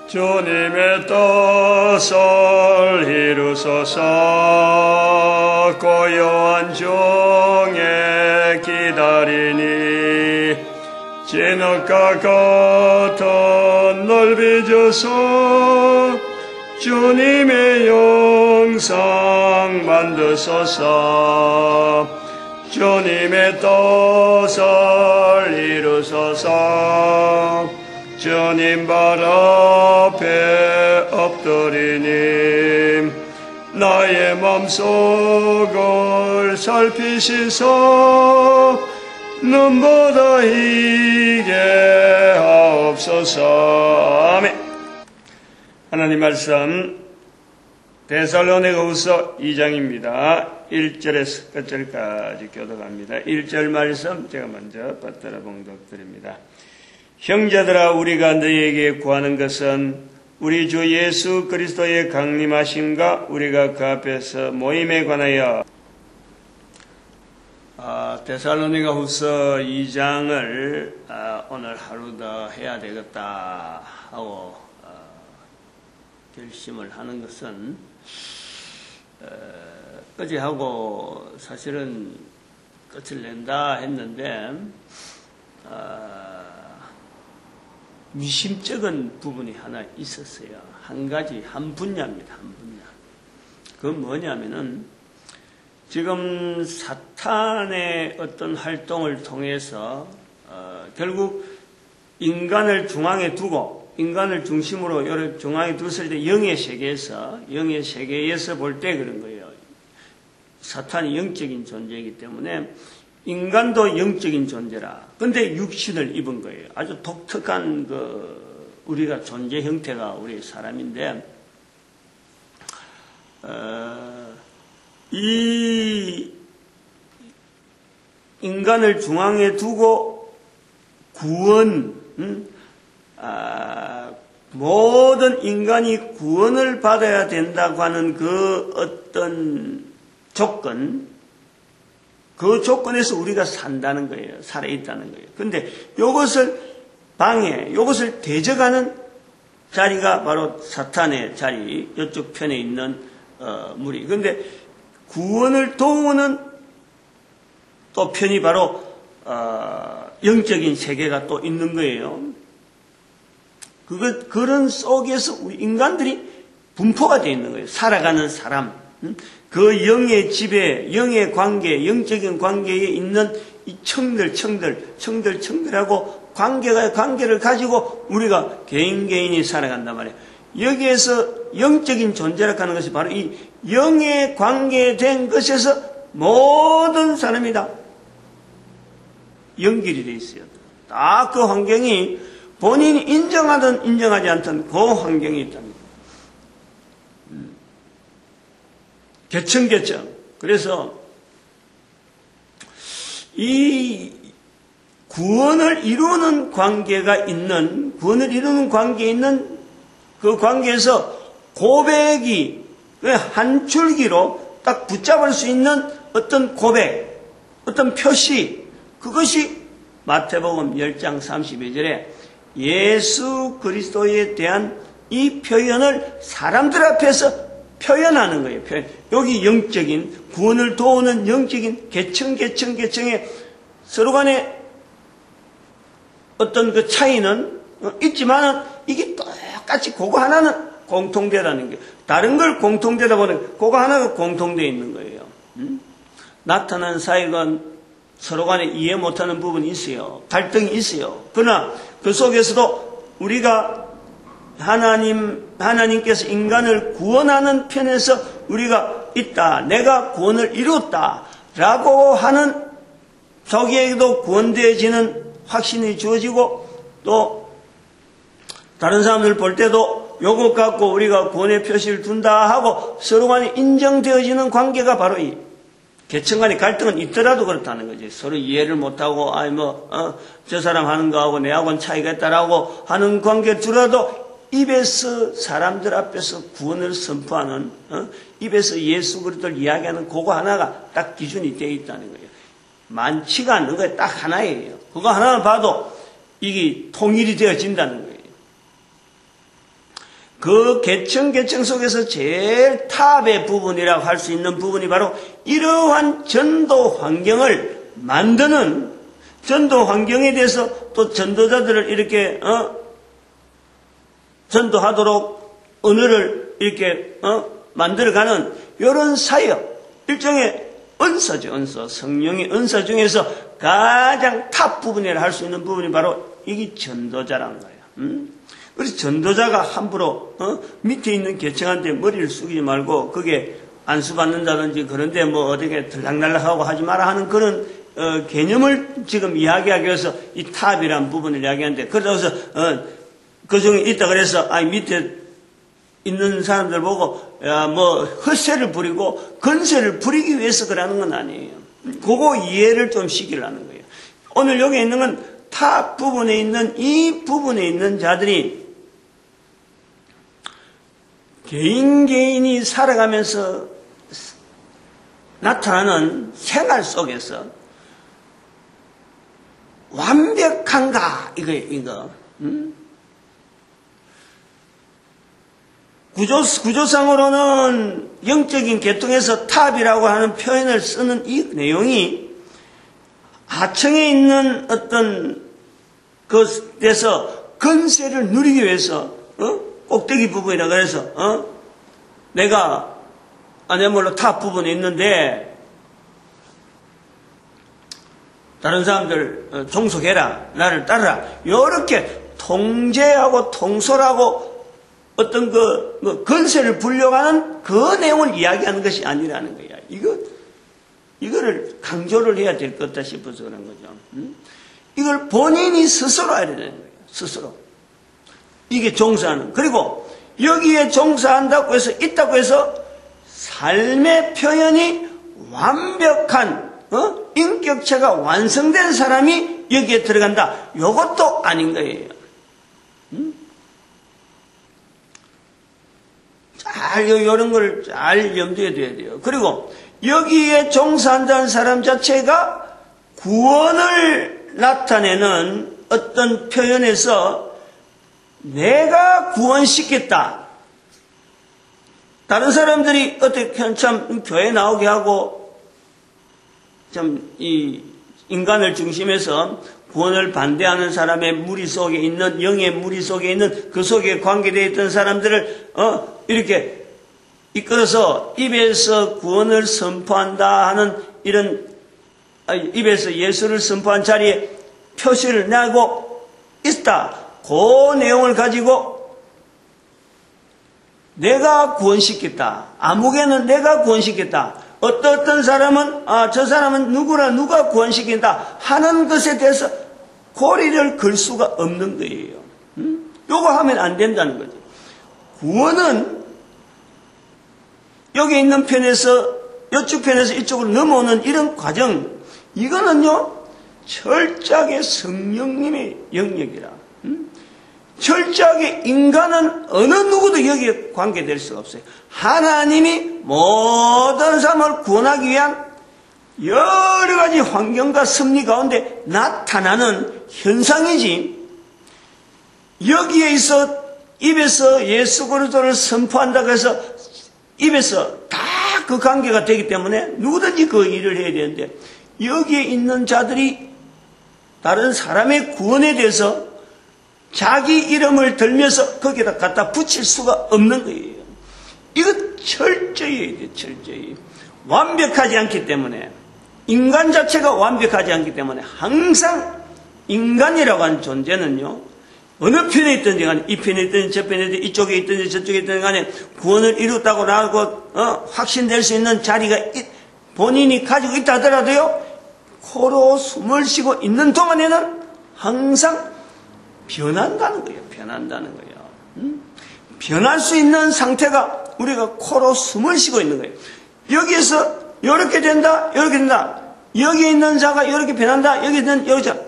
주님의 뜻을 이루소서. 고요한 중에 기다리니 진흙과 같은 넓이 주소. 주님의 영상 만드소서. 주님의 뜻을 이루소서. 주님 발 앞에 엎드리니 나의 맘속을 살피시소. 눈보다 희게 하옵소서. 아멘. 하나님 말씀 데살로니가후서 2장입니다. 1절에서 끝절까지 교독합니다. 1절 말씀 제가 먼저 받들어 봉독드립니다. 형제들아, 우리가 너희에게 구하는 것은 우리 주 예수 그리스도의 강림하심과 우리가 그 앞에서 모임에 관하여. 데살로니가후서 2장을 오늘 하루 더 해야 되겠다 하고 결심을 하는 것은 어제하고 사실은 끝을 낸다 했는데 미심쩍은 부분이 하나 있었어요. 한 가지, 한 분야입니다. 한 분야. 그건 뭐냐면은 지금 사탄의 어떤 활동을 통해서 결국 인간을 중앙에 두고, 인간을 중심으로 여러 중앙에 뒀을 때 영의 세계에서 볼 때 그런 거예요. 사탄이 영적인 존재이기 때문에 인간도 영적인 존재라. 근데 육신을 입은 거예요. 아주 독특한 우리가 존재 형태가 우리 사람인데, 이 인간을 중앙에 두고 구원, 모든 인간이 구원을 받아야 된다고 하는 그 어떤 조건, 그 조건에서 우리가 산다는 거예요. 살아있다는 거예요. 근데 요것을 요것을 대적하는 자리가 바로 사탄의 자리, 이쪽 편에 있는 무리. 근데 구원을 도우는 또 편이 바로 영적인 세계가 또 있는 거예요. 그런 속에서 우리 인간들이 분포가 되어 있는 거예요. 살아가는 사람. 그 영의 지배, 영의 관계, 영적인 관계에 있는 이 청들하고 관계를 가지고 우리가 개인이 살아간단 말이에요. 여기에서 영적인 존재라고 하는 것이 바로 이 영의 관계된 것에서 모든 사람이 다 연결이 되어 있어요. 딱 그 환경이 본인이 인정하든 인정하지 않든 그 환경이 있답니다. 개청. 그래서 이 구원을 이루는 관계에 있는 그 관계에서 고백이 한 줄기로 딱 붙잡을 수 있는 어떤 고백, 어떤 표시, 그것이 마태복음 10장 32절에 예수 그리스도에 대한 이 표현을 사람들 앞에서 표현하는 거예요. 여기 영적인, 구원을 도우는 영적인 계층에 서로 간에 어떤 그 차이는 있지만은 이게 똑같이 그거 하나는 공통되다는 게, 다른 걸 공통되다 보니 그거 하나가 공통되어 있는 거예요. 나타난 사역은 서로 간에 이해 못하는 부분이 있어요. 갈등이 있어요. 그러나 그 속에서도 우리가 하나님께서 인간을 구원하는 편에서 우리가 있다. 내가 구원을 이뤘다. 라고 하는 저기에도 구원되어지는 확신이 주어지고, 또 다른 사람들 볼 때도 요것 갖고 우리가 구원의 표시를 둔다 하고 서로 간에 인정되어지는 관계가 바로 이 계층 간의 갈등은 있더라도 그렇다는 거지. 서로 이해를 못하고 저 사람 하는 거하고 내하고는 차이가 있다라고 하는 관계를 두라도 입에서 사람들 앞에서 구원을 선포하는, 입에서 예수 그리스도를 이야기하는 그거 하나가 딱 기준이 되어 있다는 거예요. 많지가 않는 거예요. 딱 하나예요. 그거 하나만 봐도 이게 통일이 되어진다는 거예요. 그 계층 속에서 제일 탑의 부분이라고 할 수 있는 부분이 바로 이러한 전도 환경을 만드는, 전도 환경에 대해서 또 전도자들을 이렇게 전도하도록 언어를 이렇게 만들어가는 이런 사역, 일종의 은사죠. 은사. 성령의 은사 중에서 가장 탑 부분이라 할 수 있는 부분이 바로 이게 전도자라는 거예요. 그래서 전도자가 함부로 밑에 있는 계층한테 머리를 숙이지 말고 그게 안수받는다든지 그런데 뭐 어떻게 들락날락하고 하지 마라 하는 그런 개념을 지금 이야기하기 위해서 이 탑이라는 부분을 이야기하는데, 그래서 그 중에 있다 그래서 밑에 있는 사람들 보고 뭐 헛세를 부리고 건세를 부리기 위해서 그러는 건 아니에요. 그거 이해를 좀 시키려는 거예요. 오늘 여기 있는 건 탑 부분에 있는 이 부분에 있는 자들이 개인이 살아가면서 나타나는 생활 속에서 완벽한가 이거. 구조상으로는 영적인 계통에서 탑이라고 하는 표현을 쓰는 이 내용이 하층에 있는 어떤 그에서 건세를 누리기 위해서 꼭대기 부분이라 그래서 내가 아니야말로 탑 부분에 있는데 다른 사람들 종속해라, 나를 따르라, 이렇게 통제하고 통솔하고 어떤 건세를 부려가는 그 내용을 이야기하는 것이 아니라는 거야. 이거를 강조를 해야 될 것 같다 싶어서 그런 거죠. 이걸 본인이 스스로 해야 되는 거예요. 스스로. 이게 종사하는. 그리고 여기에 종사한다고 해서, 있다고 해서 삶의 표현이 완벽한 인격체가 완성된 사람이 여기에 들어간다. 이것도 아닌 거예요. 이런 걸 잘 염두에 둬야 돼요. 그리고 여기에 종사한다는 사람 자체가 구원을 나타내는 어떤 표현에서 내가 구원시켰다. 다른 사람들이 어떻게 참 교회 나오게 하고 참 이 인간을 중심해서 구원을 반대하는 사람의 무리 속에 있는, 영의 무리 속에 있는 그 속에 관계되어 있던 사람들을 이렇게 이끌어서 입에서 구원을 선포한다 하는 이런 입에서 예수를 선포한 자리에 표시를 내고 있다. 그 내용을 가지고 내가 구원시켰다. 아무개는 내가 구원시켰다. 어떤 사람은 저 사람은 누가 구원시킨다 하는 것에 대해서 고리를 걸 수가 없는 거예요. 요거 하면 안 된다는 거죠. 구원은 여기 있는 편에서 이쪽 편에서 이쪽으로 넘어오는 이런 과정, 이거는요 철저하게 성령님의 영역이라. 철저하게 인간은 어느 누구도 여기에 관계될 수가 없어요. 하나님이 모든 사람을 구원하기 위한 여러 가지 환경과 섭리 가운데 나타나는 현상이지, 여기에 있어 입에서 예수 그리스도를 선포한다고 해서 입에서 다 그 관계가 되기 때문에 누구든지 그 일을 해야 되는데, 여기에 있는 자들이 다른 사람의 구원에 대해서 자기 이름을 들면서 거기에다 갖다 붙일 수가 없는 거예요. 이거 철저히 해야 돼요. 철저히. 완벽하지 않기 때문에, 인간 자체가 완벽하지 않기 때문에 항상 인간이라고 하는 존재는요, 어느 편에 있든지 간에, 이 편에 있든지 저 편에 있든지 이쪽에 있든지 저쪽에 있든지 간에 구원을 이뤘다고 나고 확신될 수 있는 자리가 본인이 가지고 있다 하더라도요, 코로 숨을 쉬고 있는 동안에는 항상 변한다는 거예요. 변한다는 거예요. 변할 수 있는 상태가 우리가 코로 숨을 쉬고 있는 거예요. 여기에서 이렇게 된다, 이렇게 된다. 여기 있는 자가 이렇게 변한다, 여기 있는 여자.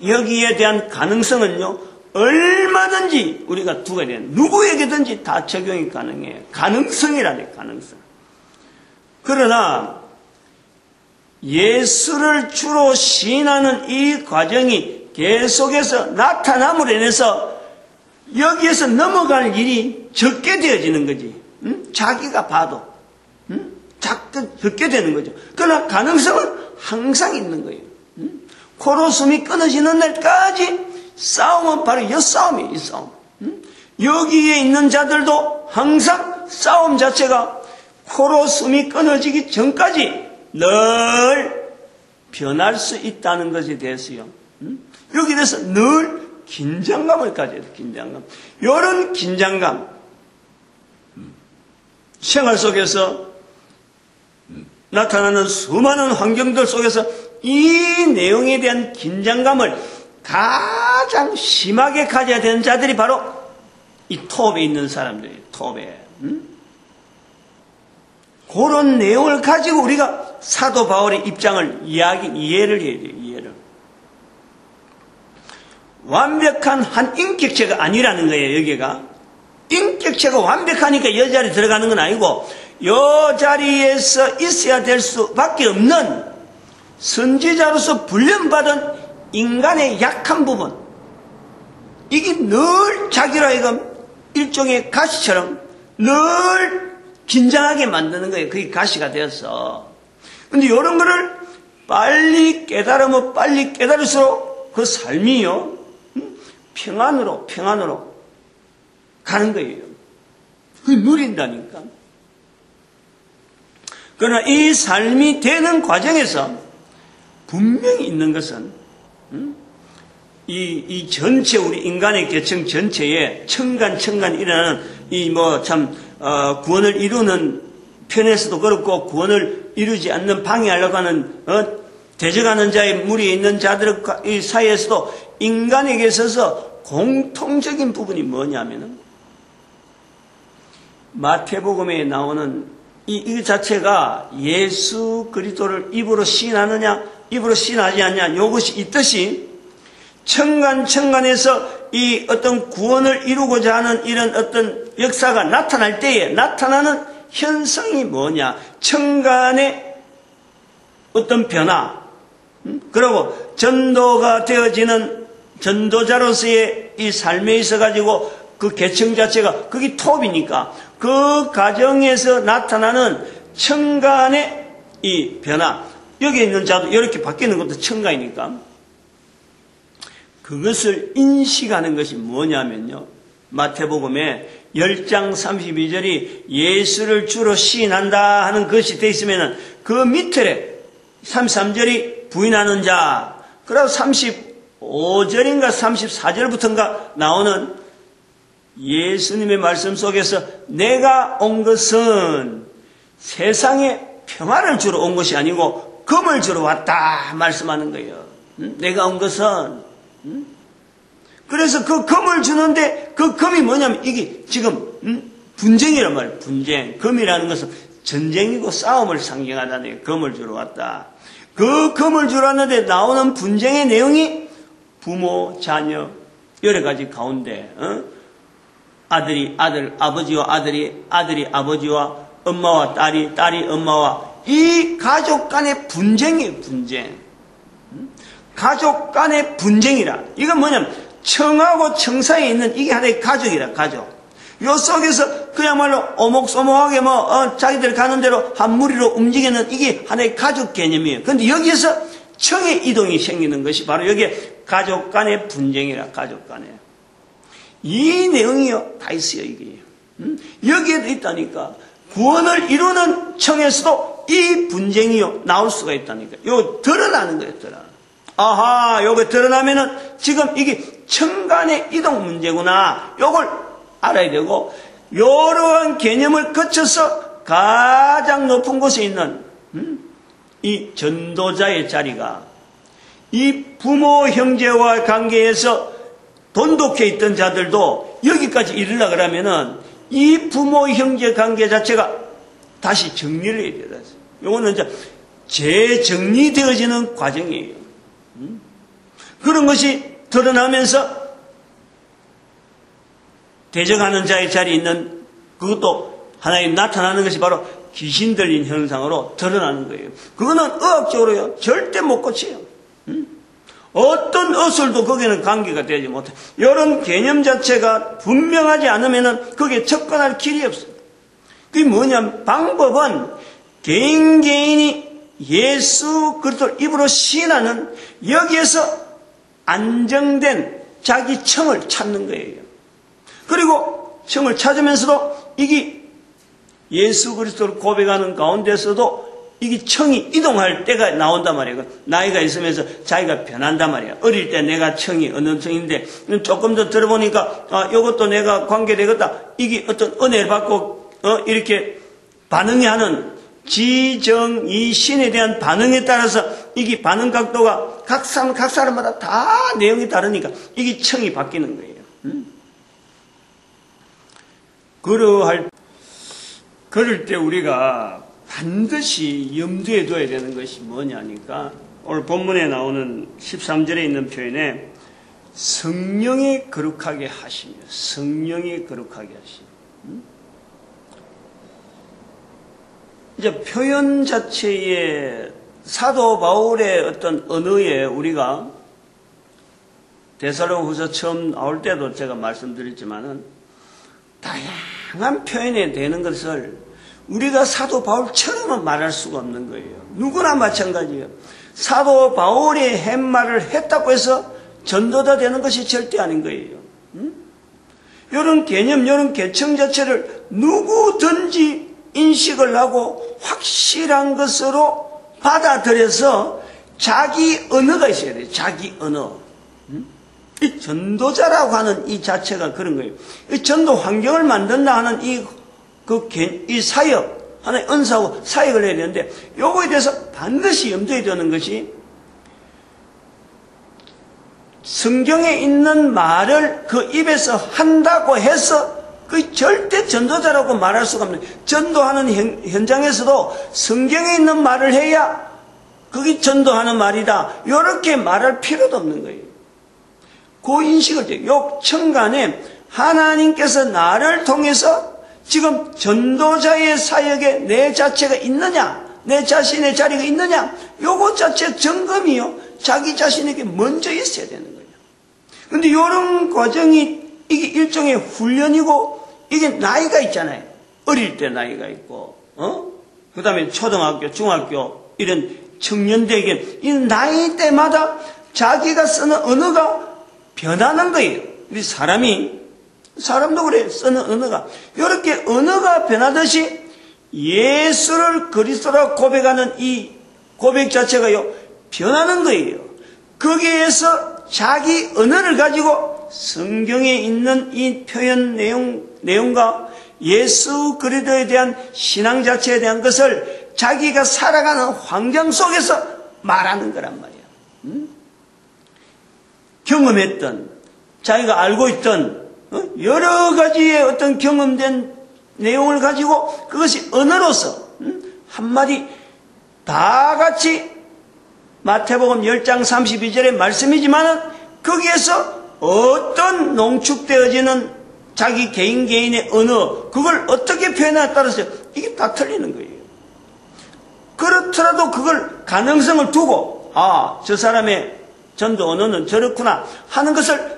여기에 대한 가능성은요, 얼마든지 우리가 두게 되는, 누구에게든지 다 적용이 가능해요. 가능성이라네, 가능성. 그러나 예수를 주로 시인하는 이 과정이 계속해서 나타남으로 인해서 여기에서 넘어갈 일이 적게 되어지는 거지. 자기가 봐도 적게 되는 거죠. 그러나 가능성은 항상 있는 거예요. 코로 숨이 끊어지는 날까지 싸움은 바로 이 싸움이에요. 이 싸움. 여기에 있는 자들도 항상 싸움 자체가 코로 숨이 끊어지기 전까지 늘 변할 수 있다는 것에 대해서요. 여기에 대해서 늘 긴장감을 가져야 돼요. 긴장감. 이런 긴장감. 생활 속에서 나타나는 수많은 환경들 속에서 이 내용에 대한 긴장감을 가장 심하게 가져야 되는 자들이 바로 이 톱에 있는 사람들이에요. 톱에. 그런 내용을 가지고 우리가 사도 바울의 입장을 이해를 해야 돼요. 이해를. 완벽한 한 인격체가 아니라는 거예요. 여기가. 인격체가 완벽하니까 이 자리에 들어가는 건 아니고 이 자리에서 있어야 될 수밖에 없는 선지자로서 훈련받은 인간의 약한 부분, 이게 늘 자기로 하여금 일종의 가시처럼 늘 긴장하게 만드는 거예요. 그게 가시가 되어서. 근데 이런 거를 빨리 깨달으면 빨리 깨달을수록 그 삶이요 평안으로 가는 거예요. 그게 누린다니까. 그러나 이 삶이 되는 과정에서 분명히 있는 것은 이 전체 우리 인간의 계층 전체에 천간 일어나는 이 구원을 이루는 편에서도 그렇고 구원을 이루지 않는 방해하려고 하는 대적하는 자의 무리에 있는 자들 사이에서도 인간에게 있어서 공통적인 부분이 뭐냐면은 마태복음에 나오는 이 자체가 예수 그리스도를 입으로 시인하느냐 입으로 시인하지 않냐 이것이 있듯이 천간에서 이 어떤 구원을 이루고자 하는 이런 어떤 역사가 나타날 때에 나타나는 현상이 뭐냐, 천간의 어떤 변화, 그리고 전도가 되어지는 전도자로서의 이 삶에 있어 가지고 그 계층 자체가 그게 톱이니까 그 과정에서 나타나는 천간의 이 변화, 여기 있는 자도 이렇게 바뀌는 것도 천간이니까 그것을 인식하는 것이 뭐냐면요, 마태복음에 10장 32절이 예수를 주로 시인한다 하는 것이 되어 있으면 그 밑에 33절이 부인하는 자, 그리고 35절인가 34절부터인가 나오는 예수님의 말씀 속에서 내가 온 것은 세상에 평화를 주러 온 것이 아니고 금을 주러 왔다 말씀하는 거예요. 내가 온 것은. 그래서 그 금을 주는데 그 금이 뭐냐면 이게 지금 분쟁이란 말이에요. 분쟁. 금이라는 것은 전쟁이고 싸움을 상징하다는 금을 주러 왔다. 그 금을 주러 왔는데 나오는 분쟁의 내용이 부모, 자녀 여러 가지 가운데 아들이 아버지와 아들이 아버지와 엄마와 딸이 엄마와 이 가족 간의 분쟁이에요. 분쟁. 가족 간의 분쟁이라. 이건 뭐냐면 청하고 청사에 있는 이게 하나의 가족이라. 가족. 요 속에서 그야말로 오목소목하게 자기들 가는 대로 한 무리로 움직이는 이게 하나의 가족 개념이에요. 그런데 여기에서 청의 이동이 생기는 것이 바로 여기에 가족 간의 분쟁이라. 가족 간에. 이 내용이요 다 있어요. 이게. 여기에도 있다니까. 구원을 이루는 청에서도 이 분쟁이요 나올 수가 있다니까. 이거 드러나는 거예요. 드러나. 아하, 요거 드러나면은 지금 이게 천간의 이동 문제구나. 요걸 알아야 되고, 여러한 개념을 거쳐서 가장 높은 곳에 있는 이 전도자의 자리가 이 부모 형제와 관계에서 돈독해 있던 자들도 여기까지 이르려 그러면은 이 부모 형제 관계 자체가 다시 정리를 해야 돼요. 요거는 이제 재정리되어지는 과정이에요. 그런 것이 드러나면서 대적하는 자의 자리에 있는 그것도 하나의 나타나는 것이 바로 귀신 들린 현상으로 드러나는 거예요. 그거는 의학적으로요 절대 못 고쳐요. 어떤 어술도 거기는 관계가 되지 못해. 이런 개념 자체가 분명하지 않으면 거기에 접근할 길이 없어요. 그게 뭐냐면 방법은 개인이 예수 그리스도를 입으로 시인하는 여기에서 안정된 자기 청을 찾는 거예요. 그리고 청을 찾으면서도 이게 예수 그리스도를 고백하는 가운데서도 이게 청이 이동할 때가 나온단 말이에요. 나이가 있으면서 자기가 변한단 말이에요. 어릴 때 내가 청이 어느 청인데 조금 더 들어보니까 이것도 내가 관계되겠다. 이게 어떤 은혜를 받고 이렇게 반응이 하는 지정이 신에 대한 반응에 따라서 이게 반응 각도가 각 사람마다 다 내용이 다르니까 이게 청이 바뀌는 거예요. 그럴 때 우리가 반드시 염두에 둬야 되는 것이 뭐냐니까 오늘 본문에 나오는 13절에 있는 표현에 성령이 거룩하게 하시며 성령이 거룩하게 하시며 이제 표현 자체에 사도 바울의 어떤 언어에 우리가 데살로니가후서 처음 나올 때도 제가 말씀드렸지만은 다양한 표현이 되는 것을 우리가 사도 바울처럼은 말할 수가 없는 거예요. 누구나 마찬가지예요. 사도 바울이 한 말을 했다고 해서 전도다 되는 것이 절대 아닌 거예요. 이런 개념, 이런 개청 자체를 누구든지 인식을 하고 확실한 것으로 받아들여서 자기 언어가 있어야 돼요. 자기 언어. 이 전도자라고 하는 이 자체가 그런 거예요. 이 전도 환경을 만든다 하는 이 사역, 하나의 은사하고 사역을 해야 되는데, 요거에 대해서 반드시 염두에 두는 것이, 성경에 있는 말을 그 입에서 한다고 해서, 그 절대 전도자라고 말할 수가 없는, 전도하는 현장에서도 성경에 있는 말을 해야, 그게 전도하는 말이다. 요렇게 말할 필요도 없는 거예요. 그 인식을, 요 청간에 하나님께서 나를 통해서 지금 전도자의 사역에 내 자체가 있느냐, 내 자신의 자리가 있느냐, 요것 자체 점검이요, 자기 자신에게 먼저 있어야 되는 거예요. 근데 요런 과정이, 이게 일종의 훈련이고, 이게 나이가 있잖아요. 어릴 때 나이가 있고, 그 다음에 초등학교, 중학교, 이런 청년대에게, 이 나이 때마다 자기가 쓰는 언어가 변하는 거예요. 우리 사람도 그래, 쓰는 언어가. 이렇게 언어가 변하듯이 예수를 그리스도라고 고백하는 이 고백 자체가요, 변하는 거예요. 거기에서 자기 언어를 가지고 성경에 있는 이 표현 내용과 예수 그리스도에 대한 신앙 자체에 대한 것을 자기가 살아가는 환경 속에서 말하는 거란 말이야. 경험했던, 자기가 알고 있던 여러 가지의 어떤 경험된 내용을 가지고 그것이 언어로서 한마디 다 같이 마태복음 10장 32절의 말씀이지만은 거기에서 어떤 농축되어지는 자기 개인의 언어, 그걸 어떻게 표현하냐에 따라서 이게 다 틀리는 거예요. 그렇더라도 그걸 가능성을 두고, 저 사람의 전도 언어는 저렇구나 하는 것을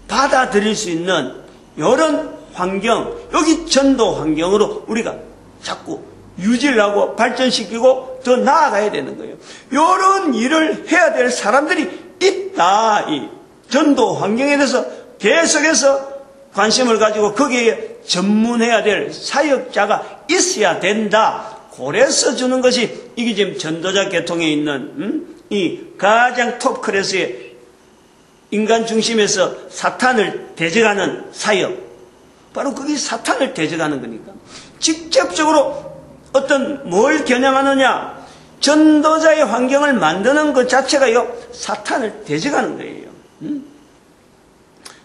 받아들일 수 있는 이런 환경, 여기 전도 환경으로 우리가 자꾸 유지를 하고 발전시키고 더 나아가야 되는 거예요. 이런 일을 해야 될 사람들이 있다. 이 전도 환경에 대해서 계속해서 관심을 가지고 거기에 전문해야 될 사역자가 있어야 된다. 그래서 주는 것이 이게 지금 전도자 계통에 있는 이 가장 톱 클래스의 인간 중심에서 사탄을 대적하는 사역, 바로 그게 사탄을 대적하는 거니까 직접적으로 어떤 뭘 겨냥하느냐, 전도자의 환경을 만드는 것 자체가요 사탄을 대적하는 거예요.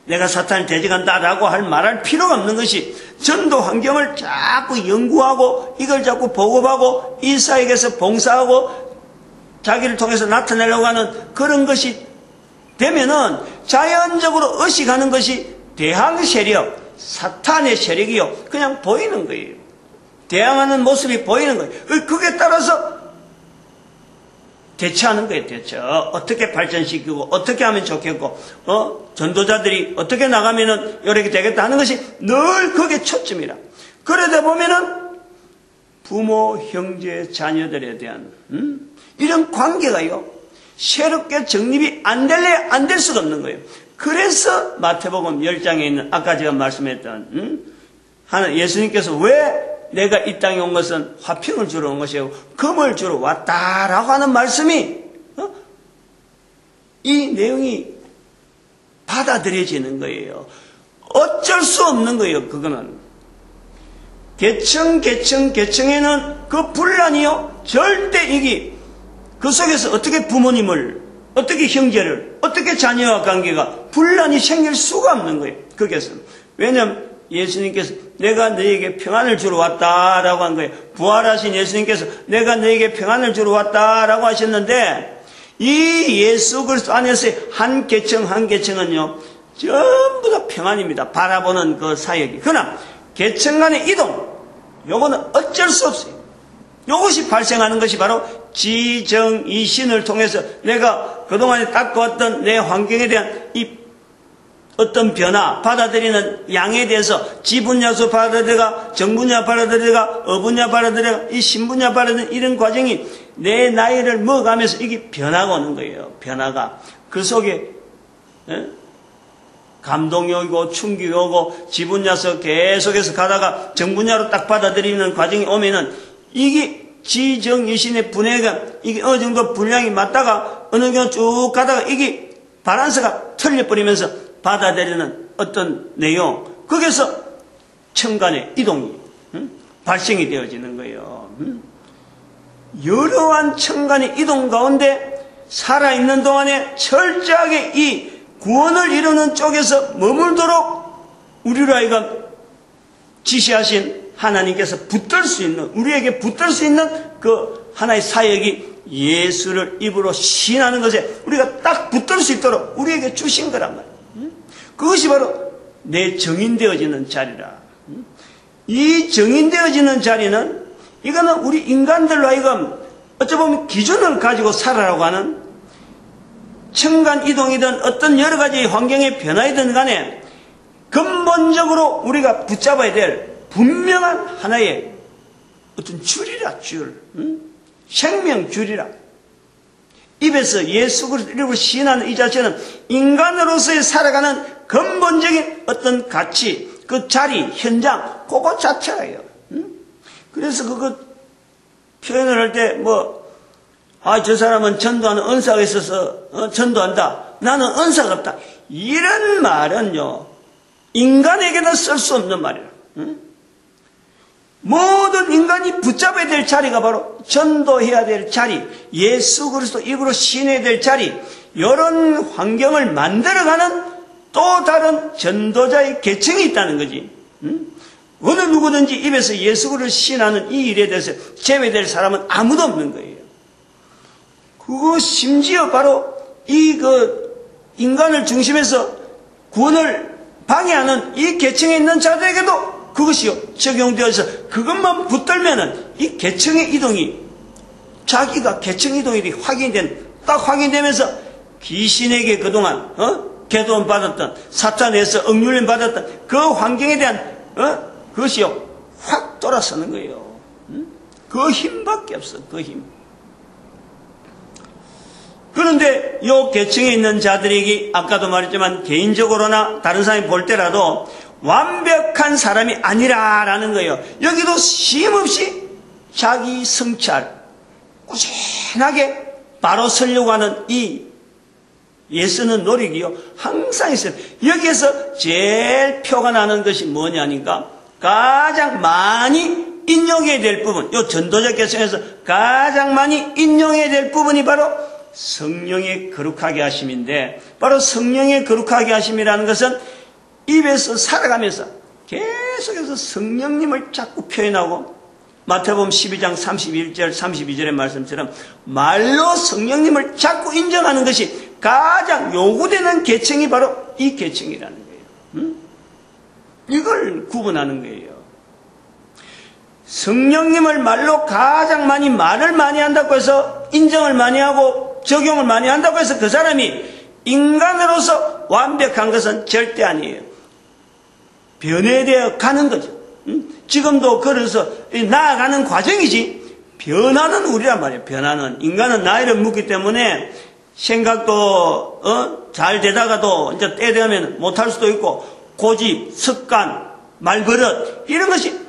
내가 사탄을 대적한다라고 말할 필요가 없는 것이, 전도 환경을 자꾸 연구하고 이걸 자꾸 보급하고 이 사역에서 봉사하고 자기를 통해서 나타내려고 하는 그런 것이 되면은 자연적으로 의식하는 것이 대항 세력, 사탄의 세력이요 그냥 보이는 거예요. 대항하는 모습이 보이는 거예요. 그게 따라서 대처하는 거예요, 대처. 어떻게 발전시키고, 어떻게 하면 좋겠고, 전도자들이 어떻게 나가면은 이렇게 되겠다 하는 것이 늘 그게 초점이라. 그러다 보면은 부모, 형제, 자녀들에 대한, 이런 관계가요, 새롭게 정립이 안 될 수가 없는 거예요. 그래서 마태복음 10장에 있는, 아까 제가 말씀했던, 예수님께서 왜 내가 이 땅에 온 것은 화평을 주러 온 것이고 금을 주러 왔다라고 하는 말씀이 이 내용이 받아들여지는 거예요. 어쩔 수 없는 거예요. 그거는 계층에는 그 분란이요 절대 이게 그 속에서 어떻게 부모님을 어떻게 형제를 어떻게 자녀와 관계가 분란이 생길 수가 없는 거예요. 거기에서 왜냐하면 예수님께서 내가 너에게 평안을 주러 왔다라고 한 거예요. 부활하신 예수님께서 내가 너에게 평안을 주러 왔다라고 하셨는데 이 예수 그리스도 안에서의 한 계층은요 전부 다 평안입니다. 바라보는 그 사역이. 그러나 계층 간의 이동 요거는 어쩔 수 없어요. 이것이 발생하는 것이 바로 지정이신을 통해서 내가 그동안에 닦아왔던 내 환경에 대한 이 어떤 변화, 받아들이는 양에 대해서 지분야수 받아들여가, 정분야 받아들여가, 어분야 받아들여가, 이 신분야 받아들여가, 이런 과정이 내 나이를 먹어가면서 이게 변화가 오는 거예요. 변화가. 그 속에, 감동이 오고, 충격이 오고, 지분야서 계속해서 가다가 정분야로 딱 받아들이는 과정이 오면은 이게 지정이신의 분해가, 이게 어느 정도 분량이 맞다가, 어느 정도 쭉 가다가 이게 바란스가 틀려버리면서 받아들이는 어떤 내용, 거기서 천간의 이동이 발생이 되어지는 거예요. 여러한 천간의 이동 가운데 살아있는 동안에 철저하게 이 구원을 이루는 쪽에서 머물도록 우리로 하여금 지시하신 하나님께서 붙들 수 있는, 우리에게 붙들 수 있는 그 하나의 사역이 예수를 입으로 시인하는 것에 우리가 딱 붙들 수 있도록 우리에게 주신 거란 말이에요. 그것이 바로 내 정인되어지는 자리라. 이 정인되어지는 자리는 이거는 우리 인간들로 하여금 어찌 보면 기준을 가지고 살아라고 하는 천간 이동이든 어떤 여러 가지 환경의 변화이든 간에 근본적으로 우리가 붙잡아야 될 분명한 하나의 어떤 줄이라, 줄. 생명 줄이라. 입에서 예수 그리스도를 시인하는 이 자체는 인간으로서의 살아가는 근본적인 어떤 가치, 그 자리, 현장, 그거 자체예요. 그래서 그거 표현을 할 때 저 사람은 전도하는 은사가 있어서 전도한다. 나는 은사가 없다. 이런 말은요, 인간에게는 쓸 수 없는 말이에요. 모든 인간이 붙잡아야 될 자리가 바로 전도해야 될 자리, 예수 그리스도 입으로 시인해야 될 자리, 이런 환경을 만들어가는 또 다른 전도자의 계층이 있다는 거지. 어느 누구든지 입에서 예수 그리스도를 시인하는 이 일에 대해서 제외될 사람은 아무도 없는 거예요. 그거 심지어 바로 인간을 중심해서 구원을 방해하는 이 계층에 있는 자들에게도 그것이요 적용되어서 그것만 붙들면은 이 계층의 이동이 자기가 계층 이동이 딱 확인되면서 귀신에게 그동안 계도원 받았던 사탄에서 억눌림 받았던 그 환경에 대한 그것이요 확 돌아서는 거예요. 그 힘밖에 없어. 그 힘. 그런데 이 계층에 있는 자들에게 아까도 말했지만 개인적으로나 다른 사람이 볼 때라도 완벽한 사람이 아니라라는 거예요. 여기도 쉼없이 자기 성찰, 꾸준하게 바로 서려고 하는 이 예수는 노력이요. 항상 있어요. 여기에서 제일 표가 나는 것이 뭐냐니까 가장 많이 인용해야 될 부분, 이 전도적 계층에서 가장 많이 인용해야 될 부분이 바로 성령의 거룩하게 하심인데, 바로 성령의 거룩하게 하심이라는 것은 입에서 살아가면서 계속해서 성령님을 자꾸 표현하고, 마태복음 12장 31절 32절의 말씀처럼 말로 성령님을 자꾸 인정하는 것이 가장 요구되는 계층이 바로 이 계층이라는 거예요. 이걸 구분하는 거예요. 성령님을 말로 가장 많이 말을 많이 한다고 해서 인정을 많이 하고 적용을 많이 한다고 해서 그 사람이 인간으로서 완벽한 것은 절대 아니에요. 변해되어 가는 거죠. 지금도 그래서 나아가는 과정이지, 변화는 우리란 말이에요. 변화는. 인간은 나이를 먹기 때문에 생각도 잘 되다가도 이제 때 되면 못할 수도 있고, 고집, 습관, 말버릇 이런 것이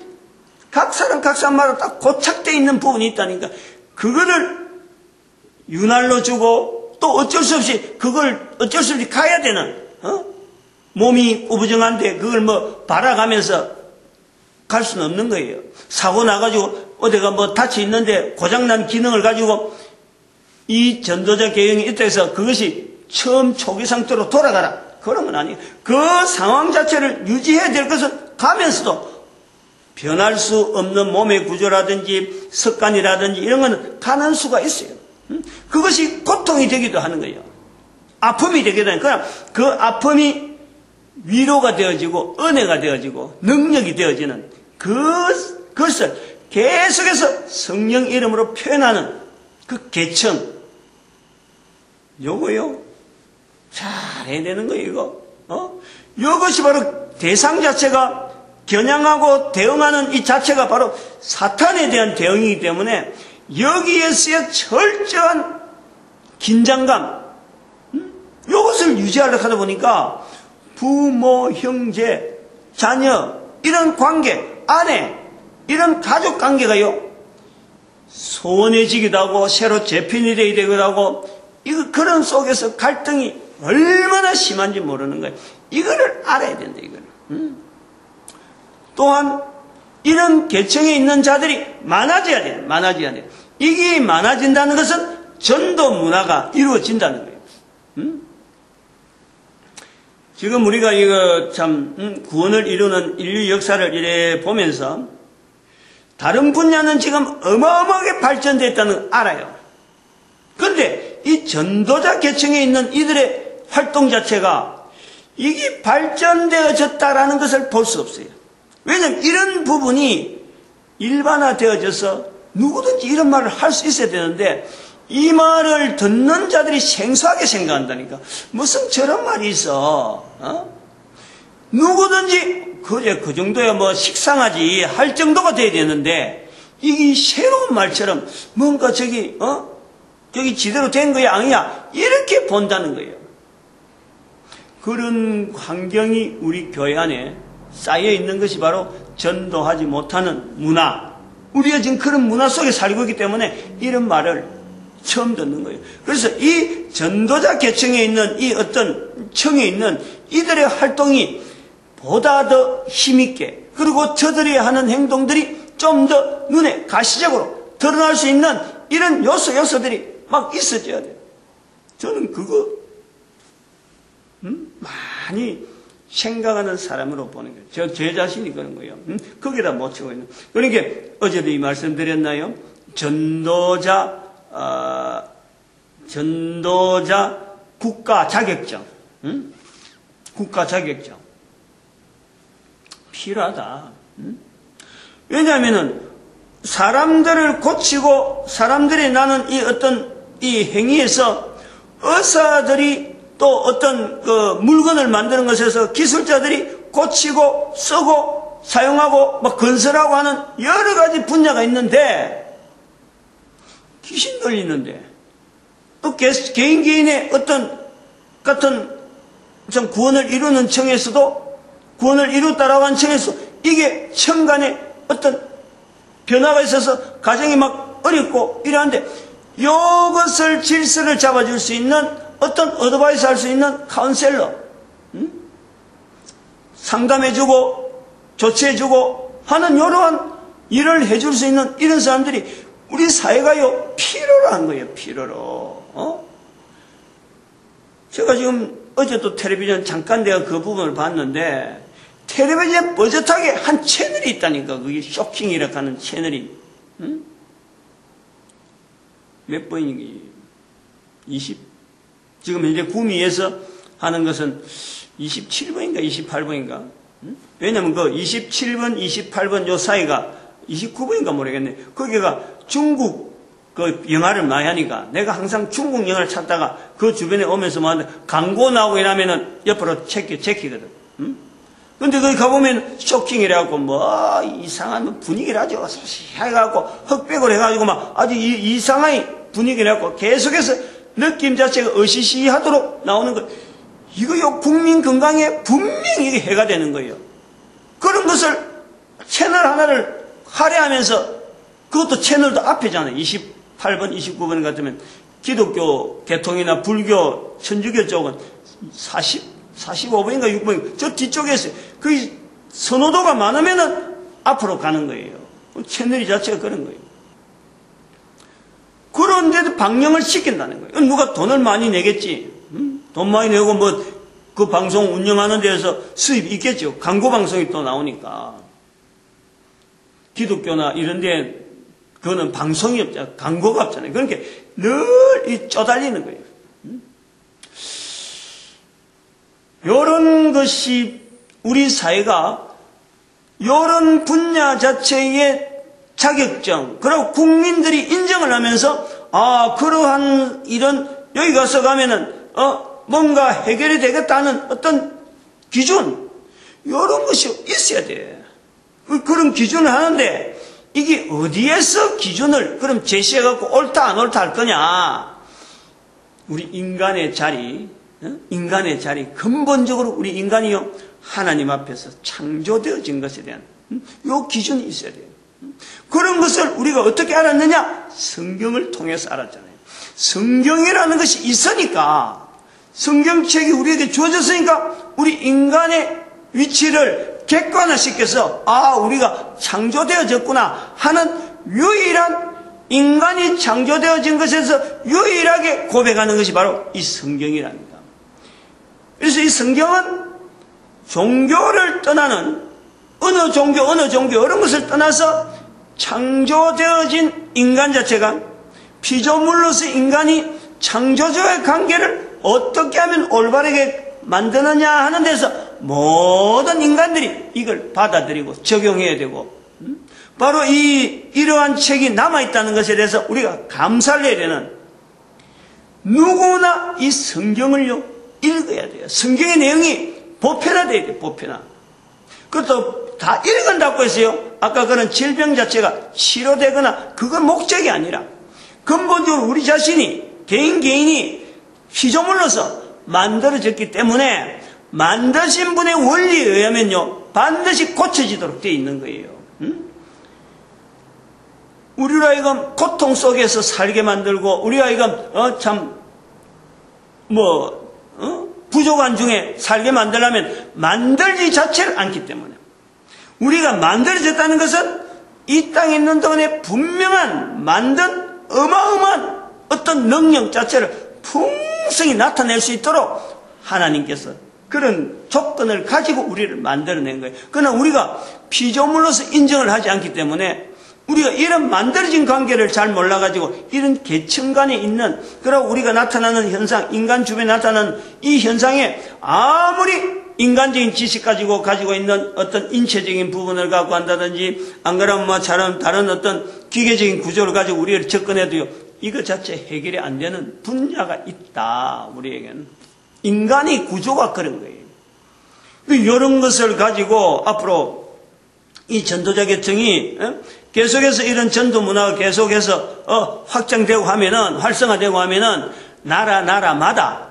각 사람마다 딱 고착되어 있는 부분이 있다니까, 그거를 윤활로 주고 또 어쩔 수 없이 가야 되는, 몸이 우부정한데 그걸 뭐 바라가면서 갈 수는 없는 거예요. 사고 나가지고 어디가 뭐 다치 있는데 고장난 기능을 가지고 이 전도자 계형이 있다 해서 그것이 처음 초기 상태로 돌아가라, 그런 건 아니에요. 그 상황 자체를 유지해야 될 것은 가면서도 변할 수 없는 몸의 구조라든지 습관이라든지 이런 거는 가는 수가 있어요. 그것이 고통이 되기도 하는 거예요. 아픔이 되기도 하는 거예요. 그 아픔이 위로가 되어지고 은혜가 되어지고 능력이 되어지는 그것을 계속해서 성령 이름으로 표현하는 그 계청, 요거요 잘해야 되는 거예요. 이거 이것이 바로 대상 자체가 겨냥하고 대응하는 이 자체가 바로 사탄에 대한 대응이기 때문에 여기에서의 철저한 긴장감, 이것을 유지하려고 하다 보니까 부모, 형제, 자녀 이런 관계, 아내 이런 가족 관계가요 소원해지기도 하고 새로 재편이 되기도 하고, 그런 속에서 갈등이 얼마나 심한지 모르는 거예요. 이거를 알아야 된다. 이거를. 또한 이런 계층에 있는 자들이 많아져야 돼요. 많아져야 돼요. 이게 많아진다는 것은 전도 문화가 이루어진다는 거예요. 지금 우리가 이거 참 구원을 이루는 인류 역사를 이래 보면서 다른 분야는 지금 어마어마하게 발전됐다는 걸 알아요. 그런데 이 전도자 계층에 있는 이들의 활동 자체가 이게 발전되어졌다라는 것을 볼 수 없어요. 왜냐하면 이런 부분이 일반화되어져서 누구든지 이런 말을 할 수 있어야 되는데, 이 말을 듣는 자들이 생소하게 생각한다니까. 무슨 저런 말이 있어? 누구든지 그래 그 정도야 뭐 식상하지 할 정도가 돼야 되는데, 이게 새로운 말처럼 뭔가 저기 지대로 된 거야 아니야 이렇게 본다는 거예요. 그런 환경이 우리 교회 안에 쌓여 있는 것이 바로 전도하지 못하는 문화. 우리가 지금 그런 문화 속에 살고 있기 때문에 이런 말을 처음 듣는 거예요. 그래서 이 전도자 계층에 있는 이 어떤 층에 있는 이들의 활동이 보다 더 힘있게, 그리고 저들이 하는 행동들이 좀 더 눈에 가시적으로 드러날 수 있는 이런 요소들이 막 있어져야 돼요. 저는 그거 많이 생각하는 사람으로 보는 거예요. 제 자신이 그런 거예요. 거기다 못 치고 있는. 그러니까 어제도 이 말씀드렸나요? 전도자 국가 자격증, 국가 자격증 필요하다. 왜냐하면은 사람들을 고치고 사람들이 나는 이 어떤 이 행위에서 의사들이 또 어떤 그 물건을 만드는 것에서 기술자들이 고치고 쓰고 사용하고 막 건설하고 하는 여러 가지 분야가 있는데, 귀신 들리는데 또 개인의 어떤 같은 좀 구원을 이루는 층에서도, 구원을 이루었다라고 하는 층에서 이게 층간에 어떤 변화가 있어서 가정이 막 어렵고 이러한데, 이것을 질서를 잡아줄 수 있는 어떤 어드바이스 할 수 있는 카운셀러, 상담해주고 조치해주고 하는 이러한 일을 해줄 수 있는 이런 사람들이 우리 사회가요 필요로 한 거예요. 필요로. 제가 지금 어제 또 텔레비전 잠깐 내가 그 부분을 봤는데, 텔레비전에 뻔쩍하게 한 채널이 있다니까. 그게 쇼킹이라고 하는 채널이. 몇 번이니? 20. 지금 현재 구미에서 하는 것은 27번인가 28번인가? 왜냐면 그 27번, 28번 요 사이가 29번인가 모르겠네. 거기가 중국 그 영화를 많이 하니까 내가 항상 중국 영화를 찾다가 그 주변에 오면서 뭐 광고 나오고 이러면은 옆으로 제키거든. 응? 근데 거기 가보면 쇼킹이라고 뭐 이상한 분위기를 아주 해갖고 흑백을 해가지고 막 아주 이상한 분위기라고 계속해서 느낌 자체가 으시시하도록 나오는 거. 이거요 국민 건강에 분명히 이게 해가 되는 거예요. 그런 것을 채널 하나를 할애하면서 그것도 채널도 앞에잖아요. 28번, 29번 같으면 기독교, 개통이나 불교, 천주교 쪽은 45번인가 6번 저 뒤쪽에 있어요. 그 선호도가 많으면은 앞으로 가는 거예요. 채널이 자체가 그런 거예요. 그런데도 방영을 시킨다는 거예요. 누가 돈을 많이 내겠지. 돈 많이 내고 뭐 그 방송 운영하는 데에서 수입이 있겠죠. 광고 방송이 또 나오니까. 기독교나 이런 데 그거는 방송이 없잖아요. 광고가 없잖아요. 그러니까 늘 쪼달리는 거예요. 이런 것이 우리 사회가 이런 분야 자체의 자격증, 그리고 국민들이 인정을 하면서 그러한 이런 여기 가서 가면은 뭔가 해결이 되겠다는 어떤 기준, 이런 것이 있어야 돼. 그런 기준을 하는데 이게 어디에서 기준을 그럼 제시해갖고 옳다 안 옳다 할 거냐? 우리 인간의 자리, 근본적으로 우리 인간이요 하나님 앞에서 창조되어진 것에 대한 요 기준이 있어야 돼요. 그런 것을 우리가 어떻게 알았느냐? 성경을 통해서 알았잖아요. 성경이라는 것이 있으니까, 성경책이 우리에게 주어졌으니까 우리 인간의 위치를 객관화시켜서 우리가 창조되어졌구나 하는 유일한 인간이 창조되어진 것에서 유일하게 고백하는 것이 바로 이 성경이랍니다. 그래서 이 성경은 종교를 떠나는 어느 종교 이런 것을 떠나서 창조되어진 인간 자체가 피조물로서 인간이 창조주와의 관계를 어떻게 하면 올바르게 만드느냐 하는 데서 모든 인간들이 이걸 받아들이고 적용해야 되고, 바로 이러한 책이 남아있다는 것에 대해서 우리가 감사를 해야 되는, 누구나 이 성경을요 읽어야 돼요. 성경의 내용이 보편화돼야 돼요. 보편화. 그것도 다 읽은다고 해서요 아까 그런 질병 자체가 치료되거나 그건 목적이 아니라 근본적으로 우리 자신이 개인이 피조물로서 만들어졌기 때문에 만드신 분의 원리에 의하면요 반드시 고쳐지도록 되어 있는 거예요. 우리로 하여금 고통 속에서 살게 만들고, 우리로 하여금 부족한 중에 살게 만들려면 만들지 자체를 않기 때문에, 우리가 만들어졌다는 것은 이 땅에 있는 동안에 분명한 만든 어마어마한 어떤 능력 자체를 풍성히 나타낼 수 있도록 하나님께서 그런 조건을 가지고 우리를 만들어낸 거예요. 그러나 우리가 피조물로서 인정을 하지 않기 때문에 우리가 이런 만들어진 관계를 잘 몰라가지고 이런 계층 간에 있는, 그리고 우리가 나타나는 현상, 인간 주변에 나타나는 이 현상에 아무리 인간적인 지식 가지고 있는 어떤 인체적인 부분을 갖고 한다든지, 안 그러면 다른 어떤 기계적인 구조를 가지고 우리를 접근해도요, 이거 자체 해결이 안 되는 분야가 있다, 우리에게는. 인간의 구조가 그런 거예요. 이런 것을 가지고 앞으로 이 전도자 계층이 계속해서 이런 전도 문화가 계속해서 확장되고 하면은, 활성화되고 하면은 나라마다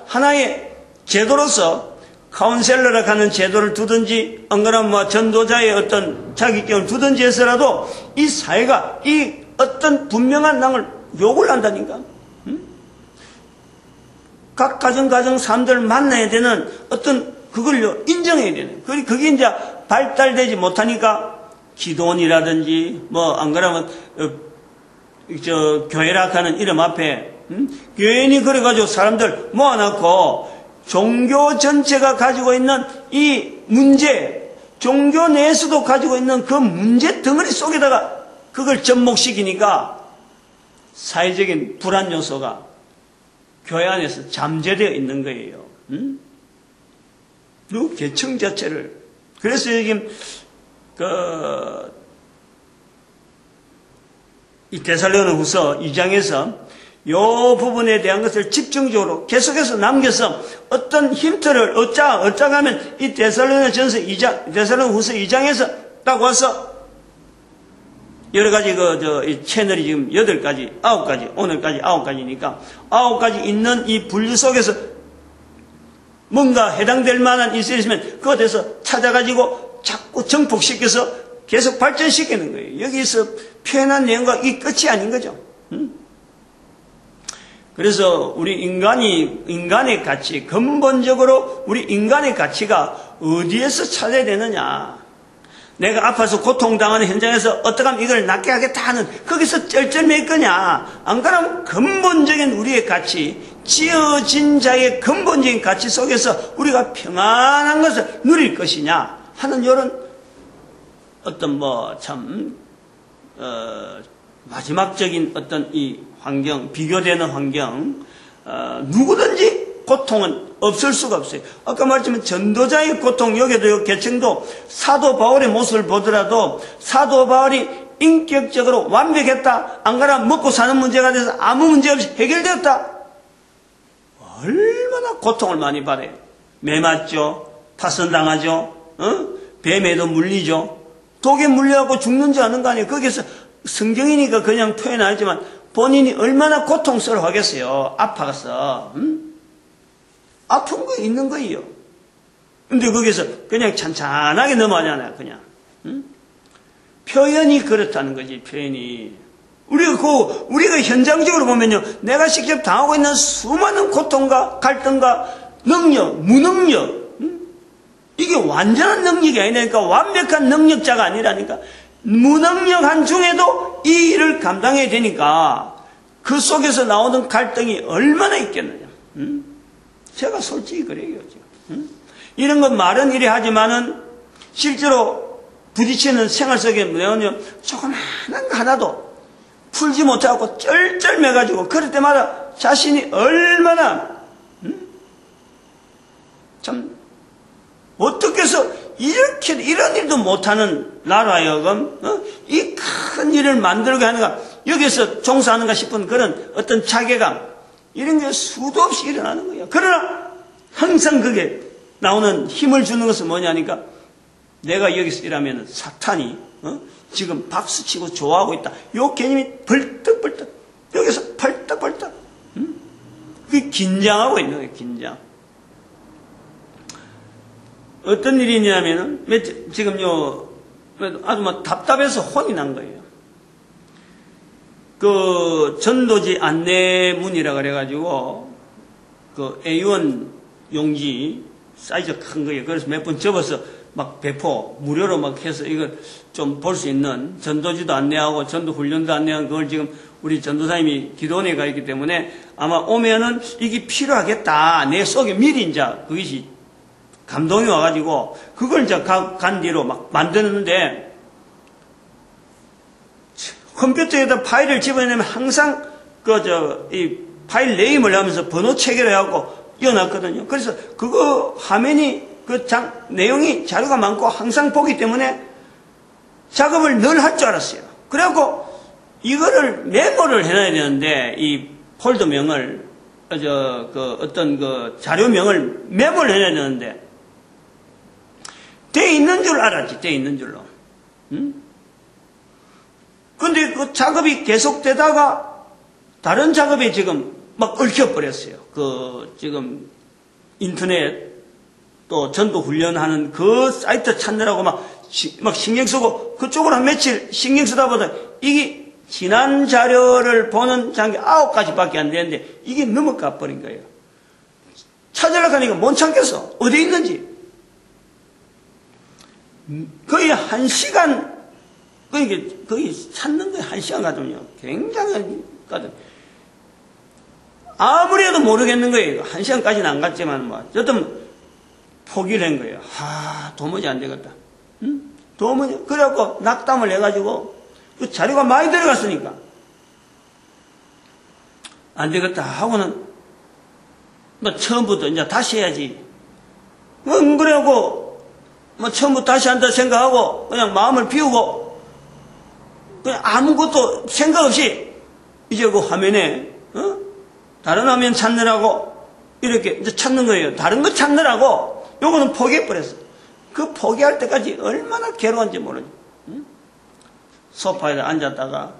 하나의 제도로서 카운셀러라 하는 제도를 두든지, 안 그러면 전도자의 어떤 자격증을 두든지 해서라도 이 사회가 이 어떤 분명한 낭을 요구를 한다니까. 각 가정 사람들 만나야 되는 어떤 그걸요 인정해야 되는. 그게 이제 발달되지 못하니까 기도원이라든지 안 그러면 교회라 하는 이름 앞에 교인이 그래가지고 사람들 모아놓고 종교 전체가 가지고 있는 이 문제, 종교 내에서도 가지고 있는 그 문제 덩어리 속에다가 그걸 접목시키니까 사회적인 불안 요소가 교회 안에서 잠재되어 있는 거예요. 그 계층 자체를. 그래서 지금 이 데살로니가후서 2장에서 요 부분에 대한 것을 집중적으로 계속해서 남겨서 어떤 힌트를 얻자가 하면 이 데살로니가전서 2장, 데살로니가후서 2장에서 딱 와서 여러 가지 이 채널이 지금 8가지, 9가지, 오늘까지 9가지니까 9가지 있는 이 분류 속에서 뭔가 해당될 만한 일이 있으면 그것에 대해서 찾아가지고 자꾸 정폭시켜서 계속 발전시키는 거예요. 여기서 표현한 내용과 이 끝이 아닌 거죠. 그래서 우리 인간의 가치, 근본적으로 우리 인간의 가치가 어디에서 찾아야 되느냐. 내가 아파서 고통당하는 현장에서 어떻게 하면 이걸 낫게 하겠다 하는 거기서 쩔쩔맬 거냐. 안 그러면 근본적인 우리의 가치, 지어진 자의 근본적인 가치 속에서 우리가 평안한 것을 누릴 것이냐 하는 이런 어떤 마지막적인 어떤 이 환경, 비교되는 환경, 누구든지 고통은 없을 수가 없어요. 아까 말했지만 전도자의 고통, 여기도 계층도 사도 바울의 모습을 보더라도 사도 바울이 인격적으로 완벽했다. 안 그러면 먹고 사는 문제가 돼서 아무 문제 없이 해결되었다. 얼마나 고통을 많이 받아요. 매 맞죠. 파손당하죠. 뱀에도 물리죠. 독에 물려갖고 죽는지 아는 거 아니에요. 거기서 성경이니까 그냥 표현 안 하지만 본인이 얼마나 고통스러워하겠어요. 아파서. 아픈 거 있는 거예요. 근데 거기서 그냥 찬찬하게 넘어가잖아요. 그냥. 표현이 그렇다는 거지. 표현이. 우리가 현장적으로 보면요. 내가 직접 당하고 있는 수많은 고통과 갈등과 능력, 무능력. 이게 완전한 능력이 아니라니까. 완벽한 능력자가 아니라니까. 무능력한 중에도 이 일을 감당해야 되니까 그 속에서 나오는 갈등이 얼마나 있겠느냐. 제가 솔직히 그래요. 이런 건 말은 이래 하지만은 실제로 부딪히는 생활 속에 뭐냐면 조그마한 거 하나도 풀지 못하고 쩔쩔매가지고 그럴 때마다 자신이 얼마나 참 어떻게 해서 이런 일도 못하는 나로 하여금 이 큰 일을 만들게 하는가, 여기서 종사하는가 싶은 그런 어떤 자괴감, 이런 게 수도 없이 일어나는 거예요. 그러나 항상 그게 나오는 힘을 주는 것은 뭐냐니까, 내가 여기서 일하면 사탄이 지금 박수치고 좋아하고 있다. 요 개념이 벌떡벌떡, 여기서 벌떡벌떡 그게 긴장하고 있는 거예요. 긴장. 어떤 일이 있냐면은 지금 아주 답답해서 혼이 난 거예요. 그 전도지 안내문이라 그래가지고 그 A1 용지 사이즈 큰 거예요. 그래서 몇 번 접어서 막 배포 무료로 막 해서 이걸 좀 볼 수 있는, 전도지도 안내하고 전도 훈련도 안내하고, 그걸 지금 우리 전도사님이 기도원에 가 있기 때문에 아마 오면은 이게 필요하겠다. 내 속에 미리 이제 그것이 감동이 와가지고 그걸 이제 간 뒤로 막 만드는데, 컴퓨터에다 파일을 집어내면 항상 이 파일 네임을 하면서 번호 체계를 해갖고 이어놨거든요. 그래서 그거 화면이 내용이 자료가 많고 항상 보기 때문에 작업을 늘 할 줄 알았어요. 그래갖고 이거를 메모를 해놔야 되는데, 이 폴더명을 어떤 자료명을 메모를 해놔야 되는데 돼 있는 줄 알았지. 돼 있는 줄로. 근데 그 작업이 계속되다가 다른 작업이 지금 막 얽혀버렸어요. 지금 인터넷 또 전도 훈련하는 그 사이트 찾느라고 막 신경 쓰고 그쪽으로 한 며칠 신경 쓰다 보다 이게 지난 자료를 보는 장기 9가지밖에 안 되는데 이게 넘어가 버린 거예요. 찾으려고 하니까 못 찾겠어. 어디 있는지. 거의 1시간, 거의 찾는 거에 1시간 가거든요. 굉장히 가든. 아무리 해도 모르겠는 거예요. 1시간까지는 안 갔지만, 어떤 포기를 한 거예요. 도무지 안 되겠다. 도무지. 그래갖고 낙담을 해가지고, 그 자료가 많이 들어갔으니까. 안 되겠다 하고는, 처음부터 이제 다시 해야지. 그래갖고, 처음부터 다시 한다 생각하고, 그냥 마음을 비우고, 그냥 아무것도 생각 없이 이제 그 화면에 다른 화면 찾느라고 이렇게 이제 찾는 거예요. 다른 거 찾느라고 요거는 포기해버렸어. 그 포기할 때까지 얼마나 괴로운지 모르죠. 소파에 앉았다가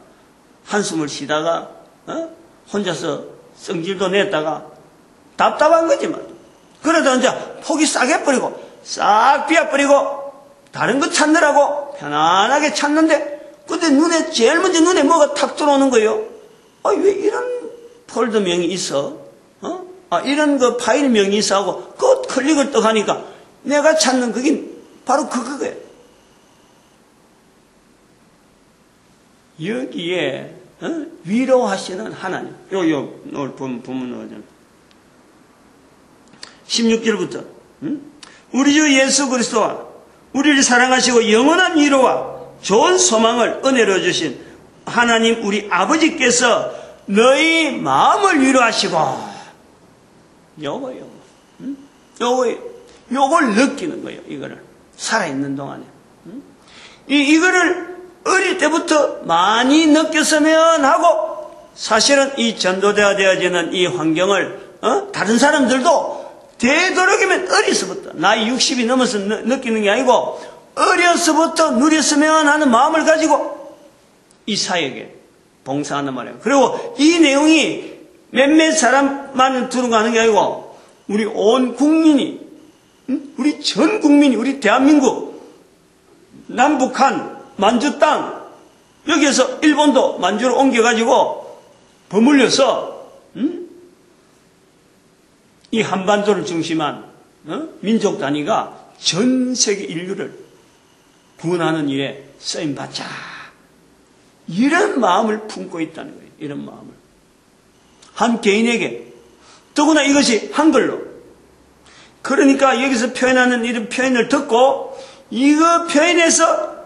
한숨을 쉬다가 혼자서 성질도 냈다가 답답한 거지 뭐. 그러다 이제 포기 싹 해버리고 싹 비워버리고 다른 거 찾느라고 편안하게 찾는데 근데 제일 먼저 눈에 뭐가 탁 들어오는 거예요. 왜 이런 폴더명이 있어? 이런 그 파일명이 있어 하고 그 클릭을 또 하니까 내가 찾는 그게 바로 그거예요. 여기에 위로하시는 하나님. 오늘 본문은 16절부터 우리 주 예수 그리스도와 우리를 사랑하시고 영원한 위로와 좋은 소망을 은혜로 주신 하나님 우리 아버지께서 너희 마음을 위로하시고 요걸 느끼는 거예요. 이거를 살아있는 동안에 이거를 어릴 때부터 많이 느꼈으면 하고 사실은 이 전도자가 되어지는 이 환경을 다른 사람들도 되도록이면 어려서부터 나이 60이 넘어서 느끼는 게 아니고 어려서부터 누렸으면 하는 마음을 가지고 이 사역에 봉사하는 말이에요. 그리고 이 내용이 몇몇 사람만 들어가는 게 아니고 우리 온 국민이 우리 전 국민이 우리 대한민국 남북한 만주 땅 여기에서 일본도 만주로 옮겨가지고 버물려서 이 한반도를 중심한 민족 단위가 전 세계 인류를 구원하는 일에 쓰임받자 이런 마음을 품고 있다는 거예요. 이런 마음을 한 개인에게 더구나 이것이 한글로 그러니까 여기서 표현하는 이런 표현을 듣고 이거 표현해서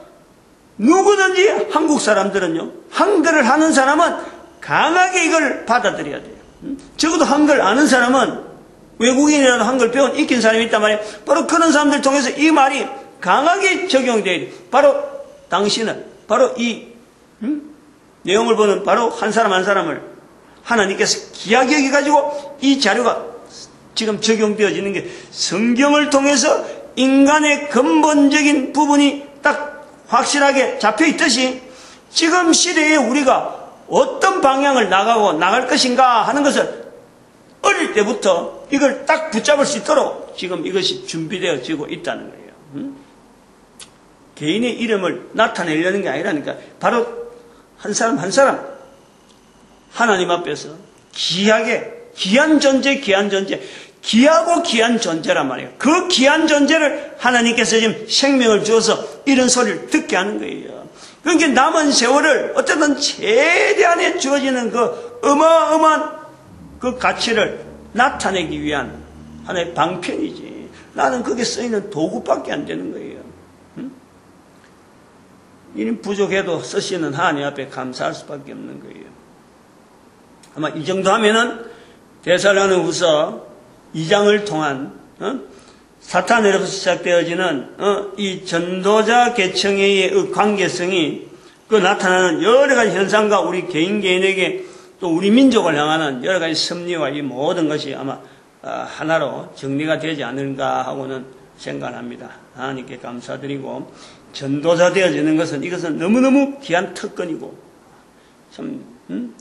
누구든지 한국 사람들은요 한글을 하는 사람은 강하게 이걸 받아들여야 돼요. 적어도 한글 아는 사람은 외국인이라도 한글 배운 익힌 사람이 있단 말이에요. 바로 그런 사람들 통해서 이 말이 강하게 적용돼야 돼요. 바로 당신은 바로 이 내용을 보는 바로 한 사람 한 사람을 하나님께서 귀하게 여기가지고 이 자료가 지금 적용되어지는 게 성경을 통해서 인간의 근본적인 부분이 딱 확실하게 잡혀있듯이 지금 시대에 우리가 어떤 방향을 나갈 것인가 하는 것을 어릴 때부터 이걸 딱 붙잡을 수 있도록 지금 이것이 준비되어지고 있다는 거예요. 개인의 이름을 나타내려는 게 아니라니까 바로 한 사람 한 사람 하나님 앞에서 귀하게 귀한 존재 귀하고 귀한 존재란 말이에요. 그 귀한 존재를 하나님께서 지금 생명을 주어서 이런 소리를 듣게 하는 거예요. 그러니까 남은 세월을 어쨌든 최대한에 주어지는 그 어마어마한 그 가치를 나타내기 위한 하나의 방편이지. 나는 거기에 쓰이는 도구밖에 안 되는 거예요. 이는 부족해도 쓰시는 하나님 앞에 감사할 수밖에 없는 거예요. 아마 이 정도 하면은 데살로니가후서 2장을 통한 사탄으로부터 시작되어지는 이 전도자 계층의 관계성이 그 나타나는 여러 가지 현상과 우리 개인에게 또 우리 민족을 향하는 여러 가지 섭리와 이 모든 것이 아마 하나로 정리가 되지 않을까 하고는 생각합니다. 하나님께 감사드리고 전도자 되어지는 것은 이것은 너무너무 귀한 특권이고 참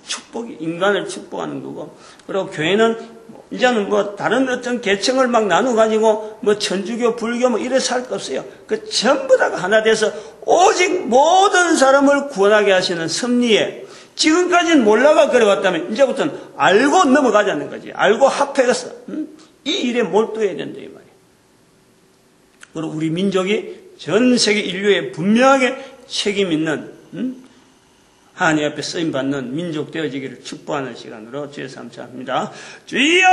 축복이 인간을 축복하는 거고 그리고 교회는 이제는 뭐 다른 어떤 계층을 막 나눠 가지고 뭐 천주교 불교 뭐 이래서 할 거 없어요. 그 전부 다가 하나 돼서 오직 모든 사람을 구원하게 하시는 섭리에 지금까지는 몰라가 그래왔다면 이제부터는 알고 넘어가자는 거지. 알고 합해서 이 일에 몰두해야 된다 이 말이에요. 그리고 우리 민족이 전 세계 인류에 분명하게 책임 있는 하나님 앞에 쓰임받는 민족 되어지기를 축복하는 시간으로 주의 삼차합니다. 주여!